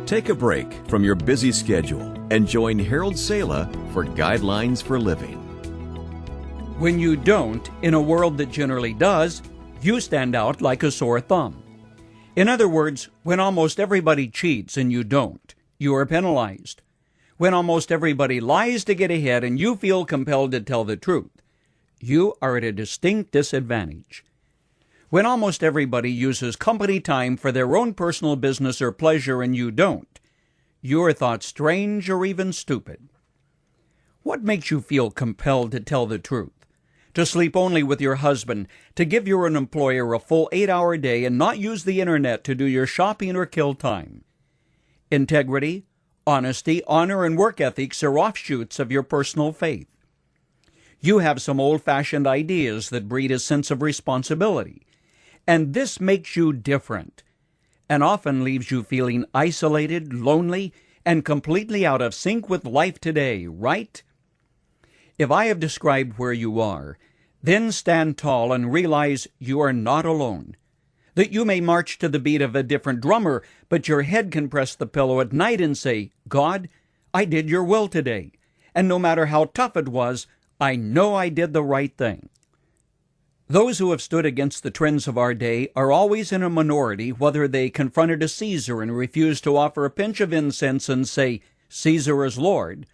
Take a break from your busy schedule and join Harold Sala for Guidelines for Living. When you don't, in a world that generally does, you stand out like a sore thumb. In other words, when almost everybody cheats and you don't, you are penalized. When almost everybody lies to get ahead and you feel compelled to tell the truth, you are at a distinct disadvantage. When almost everybody uses company time for their own personal business or pleasure and you don't, you are thought strange or even stupid. What makes you feel compelled to tell the truth? To sleep only with your husband, to give your employer a full 8-hour day and not use the internet to do your shopping or kill time? Integrity, honesty, honor, and work ethics are offshoots of your personal faith. You have some old-fashioned ideas that breed a sense of responsibility, and this makes you different, and often leaves you feeling isolated, lonely, and completely out of sync with life today, right? If I have described where you are, then stand tall and realize you are not alone, that you may march to the beat of a different drummer, but your head can press the pillow at night and say, God, I did your will today, and no matter how tough it was, I know I did the right thing. Those who have stood against the trends of our day are always in a minority, whether they confronted a Caesar and refused to offer a pinch of incense and say, Caesar is Lord,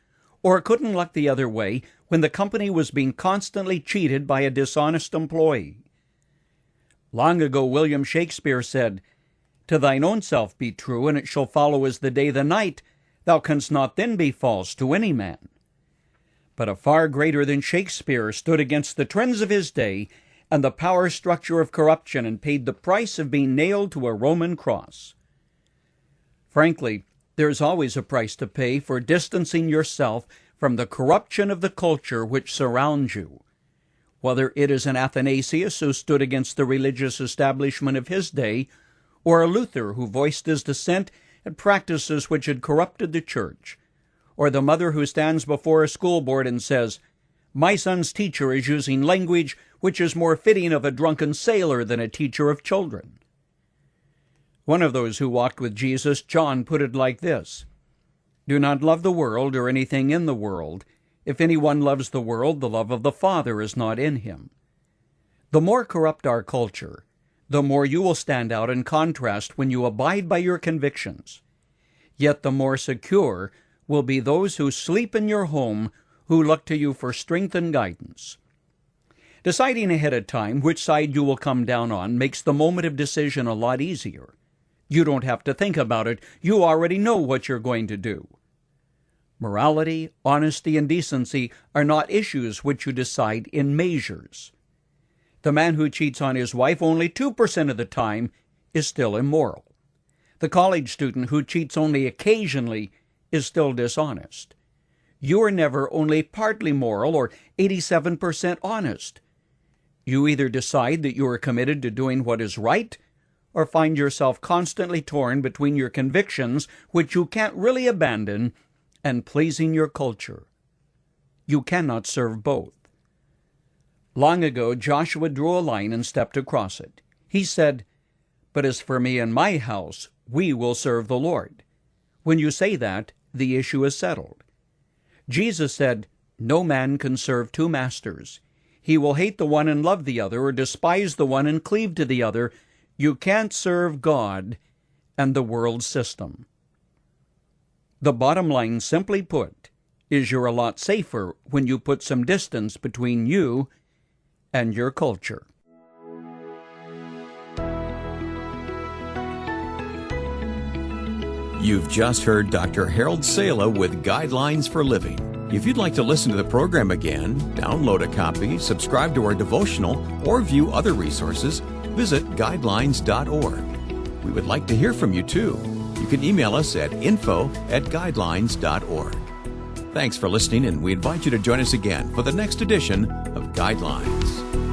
or couldn't look the other way when the company was being constantly cheated by a dishonest employee. Long ago, William Shakespeare said, To thine own self be true, and it shall follow as the day the night. Thou canst not then be false to any man. But a far greater than Shakespeare stood against the trends of his day and the power structure of corruption and paid the price of being nailed to a Roman cross. Frankly, there's always a price to pay for distancing yourself from the corruption of the culture which surrounds you, whether it is an Athanasius who stood against the religious establishment of his day, or a Luther who voiced his dissent at practices which had corrupted the church, or the mother who stands before a school board and says, My son's teacher is using language which is more fitting of a drunken sailor than a teacher of children. One of those who walked with Jesus, John, put it like this, Do not love the world or anything in the world. If anyone loves the world, the love of the Father is not in him. The more corrupt our culture, the more you will stand out in contrast when you abide by your convictions. Yet the more secure will be those who sleep in your home, who look to you for strength and guidance. Deciding ahead of time which side you will come down on makes the moment of decision a lot easier. You don't have to think about it. You already know what you're going to do. Morality, honesty, and decency are not issues which you decide in measures. The man who cheats on his wife only 2% of the time is still immoral. The college student who cheats only occasionally is still dishonest. You are never only partly moral or 87% honest. You either decide that you are committed to doing what is right, or find yourself constantly torn between your convictions, which you can't really abandon, and pleasing your culture. You cannot serve both. Long ago, Joshua drew a line and stepped across it. He said, But as for me and my house, we will serve the Lord. When you say that, the issue is settled. Jesus said, No man can serve two masters. He will hate the one and love the other, or despise the one and cleave to the other. You can't serve God and the world system. The bottom line, simply put, is you're a lot safer when you put some distance between you and your culture. You've just heard Dr. Harold Sala with Guidelines for Living. If you'd like to listen to the program again, download a copy, subscribe to our devotional, or view other resources, visit guidelines.org. We would like to hear from you too. You can email us at info@guidelines.org. Thanks for listening, and we invite you to join us again for the next edition of Guidelines.